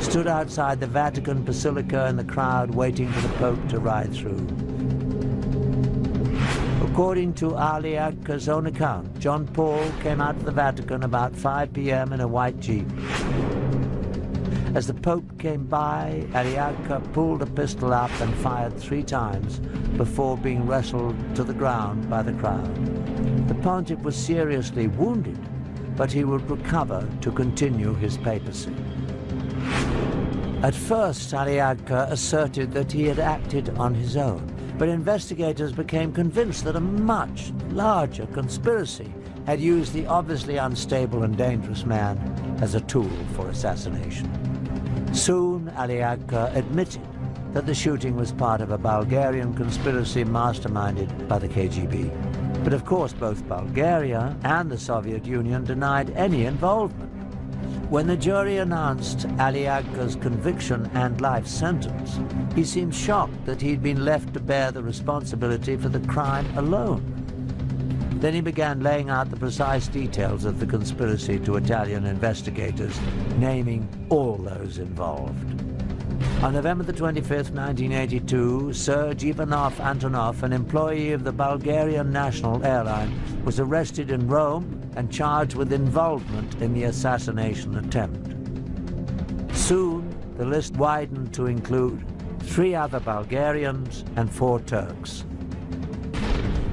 Speaker 1: stood outside the Vatican Basilica in the crowd waiting for the Pope to ride through. According to Ali Agca's own account, John Paul came out of the Vatican about 5 p.m. in a white Jeep. As the Pope came by, Ali Agca pulled a pistol up and fired 3 times before being wrestled to the ground by the crowd. The pontiff was seriously wounded, but he would recover to continue his papacy. At first, Ali Agca asserted that he had acted on his own, but investigators became convinced that a much larger conspiracy had used the obviously unstable and dangerous man as a tool for assassination. Soon, Ali Agca admitted that the shooting was part of a Bulgarian conspiracy masterminded by the KGB. But of course, both Bulgaria and the Soviet Union denied any involvement. When the jury announced Ali Agca's conviction and life sentence, he seemed shocked that he'd been left to bear the responsibility for the crime alone. Then he began laying out the precise details of the conspiracy to Italian investigators, naming all those involved. On November the 25th, 1982, Serge Ivanov Antonov, an employee of the Bulgarian National Airline, was arrested in Rome and charged with involvement in the assassination attempt. Soon, the list widened to include 3 other Bulgarians and 4 Turks.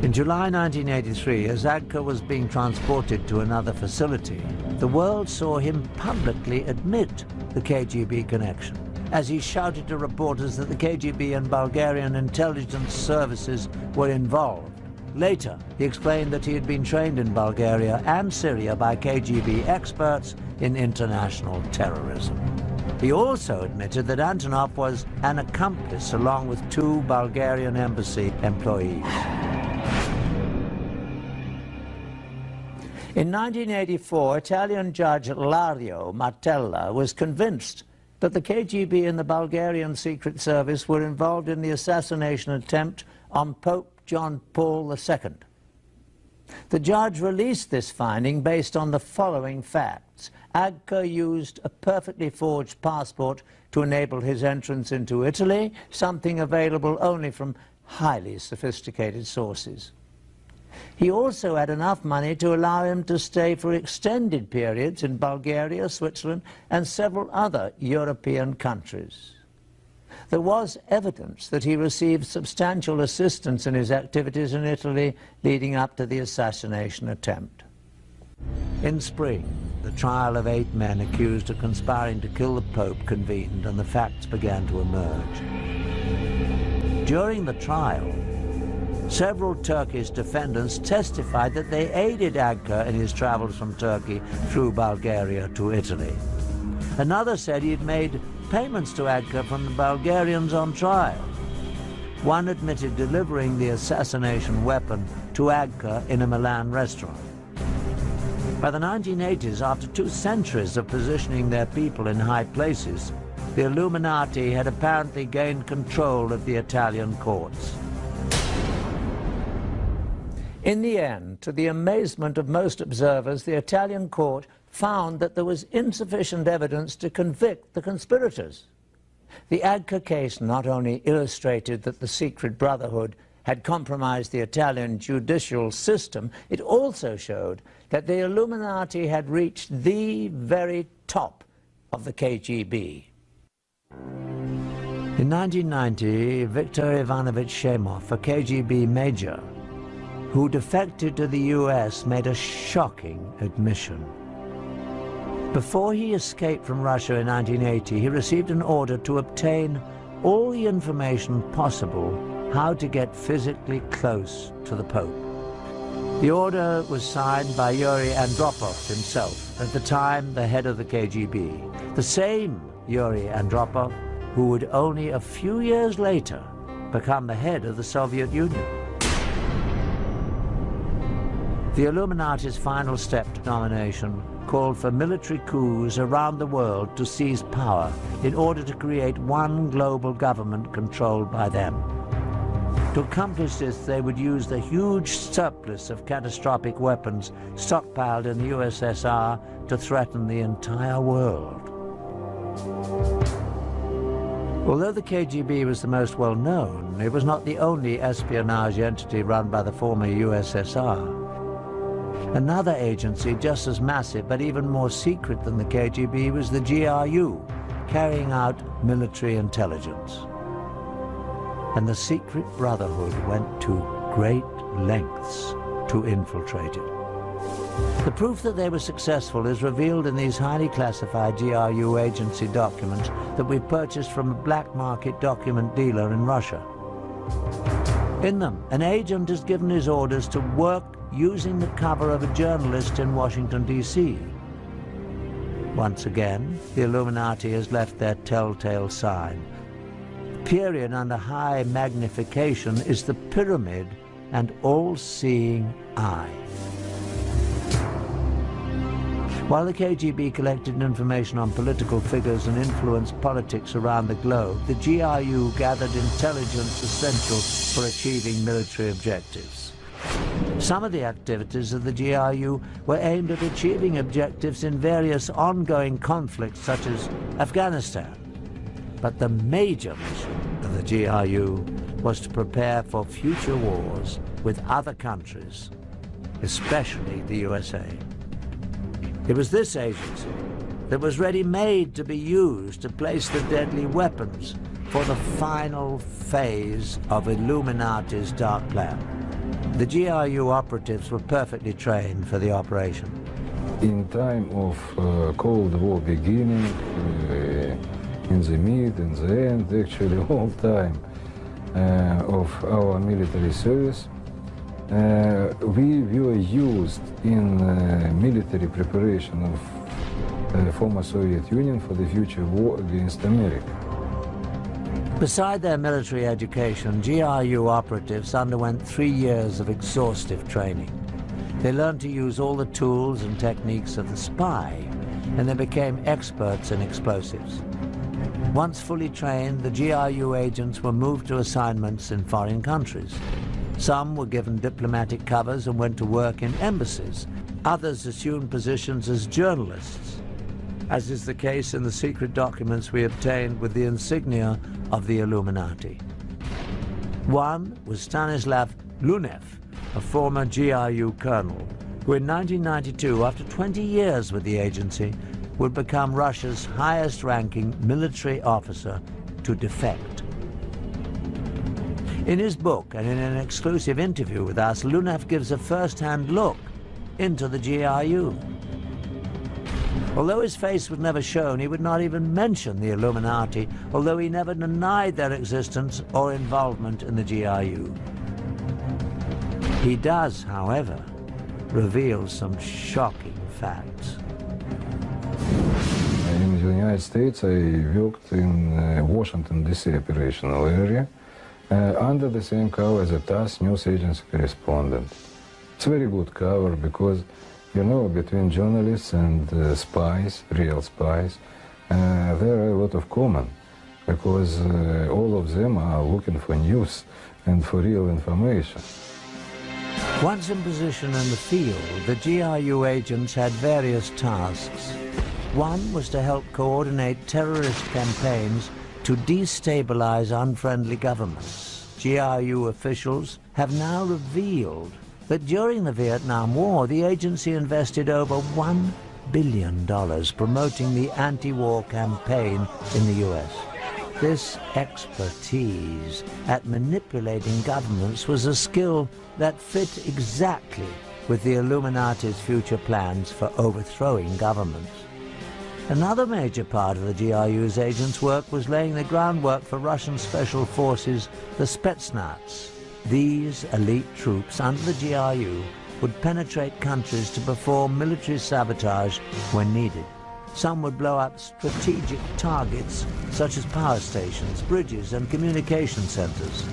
Speaker 1: In July 1983, as Agca was being transported to another facility, the world saw him publicly admit the KGB connection, as he shouted to reporters that the KGB and Bulgarian intelligence services were involved. Later, he explained that he had been trained in Bulgaria and Syria by KGB experts in international terrorism. He also admitted that Antonov was an accomplice along with 2 Bulgarian embassy employees. In 1984, Italian judge Lario Martella was convinced that the KGB and the Bulgarian Secret Service were involved in the assassination attempt on Pope John Paul II. The judge released this finding based on the following facts. Agca used a perfectly forged passport to enable his entrance into Italy, something available only from highly sophisticated sources. He also had enough money to allow him to stay for extended periods in Bulgaria, Switzerland, and several other European countries. There was evidence that he received substantial assistance in his activities in Italy leading up to the assassination attempt. In spring, the trial of 8 men accused of conspiring to kill the Pope convened, and the facts began to emerge. During the trial, several Turkish defendants testified that they aided Agca in his travels from Turkey through Bulgaria to Italy. Another said he had made payments to Agca from the Bulgarians on trial. One admitted delivering the assassination weapon to Agca in a Milan restaurant. By the 1980s, after 2 centuries of positioning their people in high places, the Illuminati had apparently gained control of the Italian courts. In the end, to the amazement of most observers, the Italian court found that there was insufficient evidence to convict the conspirators. The Agca case not only illustrated that the secret brotherhood had compromised the Italian judicial system, it also showed that the Illuminati had reached the very top of the KGB. In 1990, Viktor Ivanovich Shemov, a KGB major who defected to the US, made a shocking admission. Before he escaped from Russia in 1980, he received an order to obtain all the information possible how to get physically close to the Pope. The order was signed by Yuri Andropov himself, at the time the head of the KGB, the same Yuri Andropov who would only a few years later become the head of the Soviet Union. The Illuminati's final step to domination called for military coups around the world to seize power in order to create one global government controlled by them. To accomplish this, they would use the huge surplus of catastrophic weapons stockpiled in the USSR to threaten the entire world. Although the KGB was the most well-known, it was not the only espionage entity run by the former USSR. Another agency just as massive but even more secret than the KGB was the GRU, carrying out military intelligence. And the secret brotherhood went to great lengths to infiltrate it. The proof that they were successful is revealed in these highly classified GRU agency documents that we purchased from a black market document dealer in Russia. In them, an agent is given his orders to work using the cover of a journalist in Washington, D.C. Once again, the Illuminati has left their telltale sign. The period under high magnification is the pyramid and all-seeing eye. While the KGB collected information on political figures and influenced politics around the globe, the GRU gathered intelligence essential for achieving military objectives. Some of the activities of the GRU were aimed at achieving objectives in various ongoing conflicts, such as Afghanistan. But the major mission of the GRU was to prepare for future wars with other countries, especially the USA. It was this agency that was ready-made to be used to place the deadly weapons for the final phase of Illuminati's dark plan. The GRU operatives were perfectly trained for the operation.
Speaker 9: In time of Cold War beginning, in the mid, in the end, actually all time of our military service, we were used in military preparation of the former Soviet Union for the future war against America.
Speaker 1: Beside their military education, GRU operatives underwent 3 years of exhaustive training. They learned to use all the tools and techniques of the spy, and they became experts in explosives. Once fully trained, the GRU agents were moved to assignments in foreign countries. Some were given diplomatic covers and went to work in embassies. Others assumed positions as journalists, as is the case in the secret documents we obtained with the insignia of the Illuminati. One was Stanislav Lunev, a former GRU colonel, who in 1992, after 20 years with the agency, would become Russia's highest-ranking military officer to defect. In his book and in an exclusive interview with us, Lunev gives a first-hand look into the GRU. Although his face was never shown, he would not even mention the Illuminati, although he never denied their existence or involvement in the GRU. He does, however, reveal some shocking facts.
Speaker 9: In the United States, I worked in Washington, D.C. operational area, under the same cover as a TASS news agency correspondent. It's a very good cover because, you know, between journalists and spies, real spies, there are a lot of common, because all of them are looking for news and for real information.
Speaker 1: Once in position in the field, the GRU agents had various tasks. One was to help coordinate terrorist campaigns to destabilize unfriendly governments. GRU officials have now revealed that during the Vietnam War, the agency invested over $1 billion promoting the anti-war campaign in the U.S. This expertise at manipulating governments was a skill that fit exactly with the Illuminati's future plans for overthrowing governments. Another major part of the GRU's agents' work was laying the groundwork for Russian special forces, the Spetsnaz. These elite troops under the GRU would penetrate countries to perform military sabotage when needed. Some would blow up strategic targets such as power stations, bridges, and communication centers.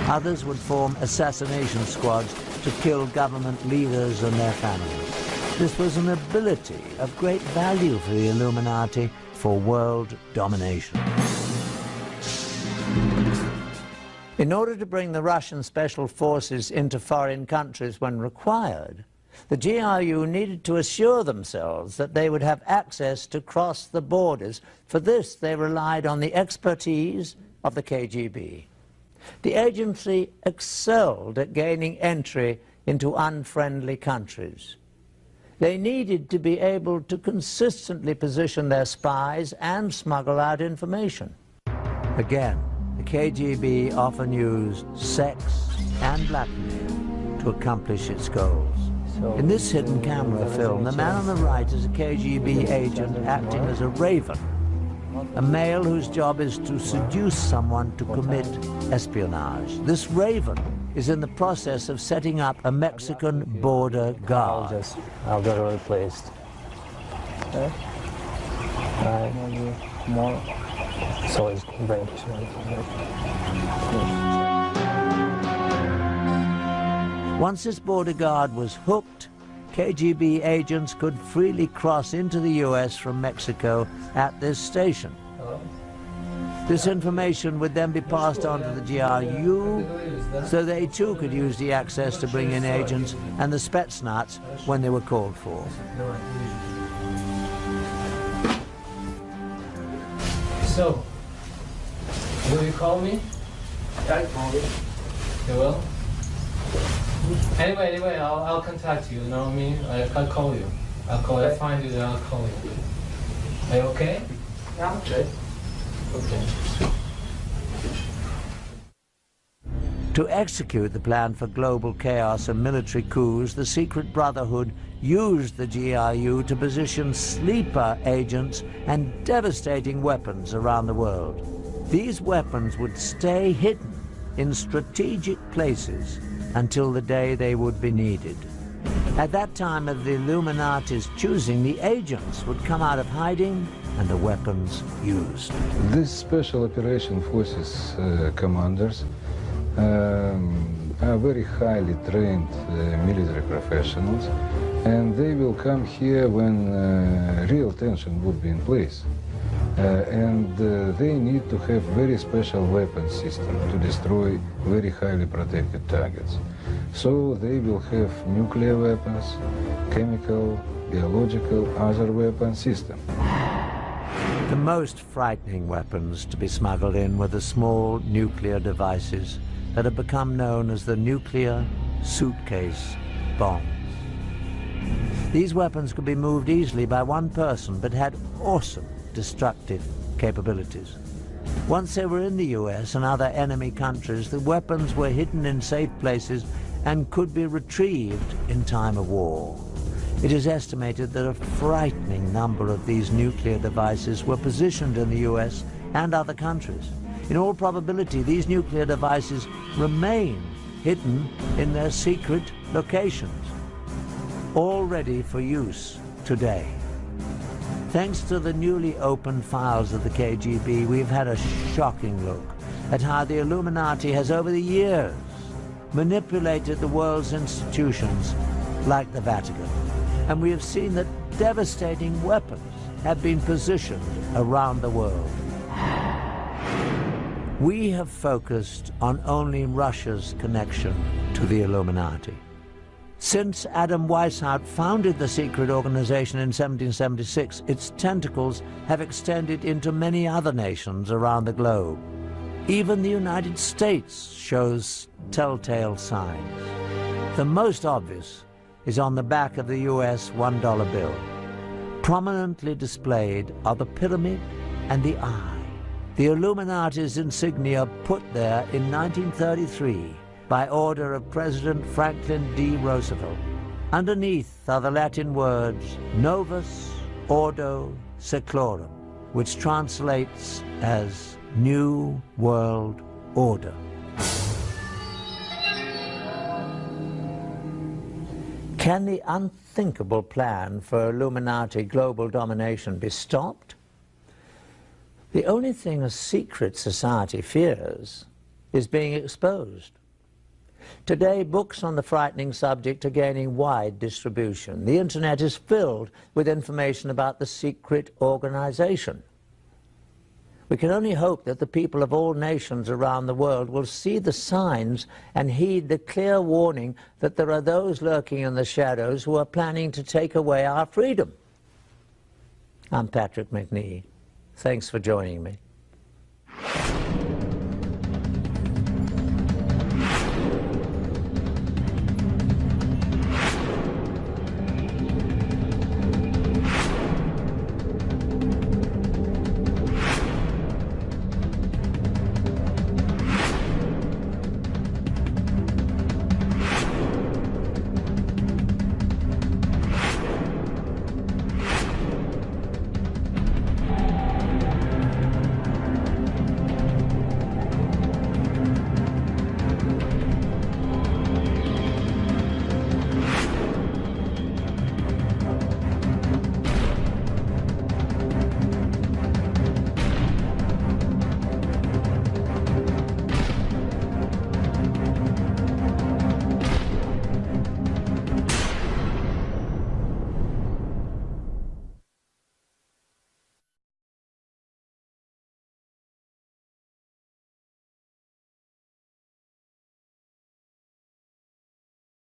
Speaker 1: Others would form assassination squads to kill government leaders and their families. This was an ability of great value for the Illuminati for world domination. In order to bring the Russian special forces into foreign countries when required, the GRU needed to assure themselves that they would have access to cross the borders. For this, they relied on the expertise of the KGB. The agency excelled at gaining entry into unfriendly countries. They needed to be able to consistently position their spies and smuggle out information. Again, the KGB often used sex and blackmail to accomplish its goals. In this hidden camera film, the man on the right is a KGB agent acting as a raven, a male whose job is to seduce someone to commit espionage. This raven is in the process of setting up a Mexican border guard.
Speaker 7: I'll get it replaced. Okay. More. So it's very interesting.
Speaker 1: Once this border guard was hooked, KGB agents could freely cross into the U.S. from Mexico at this station. This information would then be passed on to the GRU, so they too could use the access to bring in agents and the Spetsnaz when they were called for.
Speaker 10: So, will you call me? I call you. You will? Anyway, I'll contact you, you know what I mean? I'll call you. I'll find you, then I'll call you. Are you okay?
Speaker 8: Yeah, I'm okay.
Speaker 10: Okay.
Speaker 1: To execute the plan for global chaos and military coups, the secret brotherhood used the GRU to position sleeper agents and devastating weapons around the world. These weapons would stay hidden in strategic places until the day they would be needed. At that time of the Illuminati's choosing, the agents would come out of hiding and the weapons used.
Speaker 9: These special operation forces commanders are very highly trained military professionals, and they will come here when real tension would be in place. And they need to have very special weapon system to destroy very highly protected targets. So they will have nuclear weapons, chemical, biological, other weapon system.
Speaker 1: The most frightening weapons to be smuggled in were the small nuclear devices that have become known as the nuclear suitcase bombs. These weapons could be moved easily by one person, but had awesome destructive capabilities. Once they were in the US and other enemy countries, the weapons were hidden in safe places and could be retrieved in time of war. It is estimated that a frightening number of these nuclear devices were positioned in the US and other countries. In all probability, these nuclear devices remain hidden in their secret locations, all ready for use today. Thanks to the newly opened files of the KGB, we've had a shocking look at how the Illuminati has over the years manipulated the world's institutions like the Vatican. And we have seen that devastating weapons have been positioned around the world. we have focused on only Russia's connection to the Illuminati. Since Adam Weishaupt founded the secret organization in 1776, its tentacles have extended into many other nations around the globe. Even the United States shows telltale signs. The most obvious is on the back of the US $1 bill. Prominently displayed are the pyramid and the eye, the Illuminati's insignia put there in 1933 by order of President Franklin D. Roosevelt. Underneath are the Latin words Novus Ordo Seclorum, which translates as New World Order. Can the unthinkable plan for Illuminati global domination be stopped? The only thing a secret society fears is being exposed. Today, books on the frightening subject are gaining wide distribution. The internet is filled with information about the secret organization. We can only hope that the people of all nations around the world will see the signs and heed the clear warning that there are those lurking in the shadows who are planning to take away our freedom. I'm Patrick McNee. Thanks for joining me.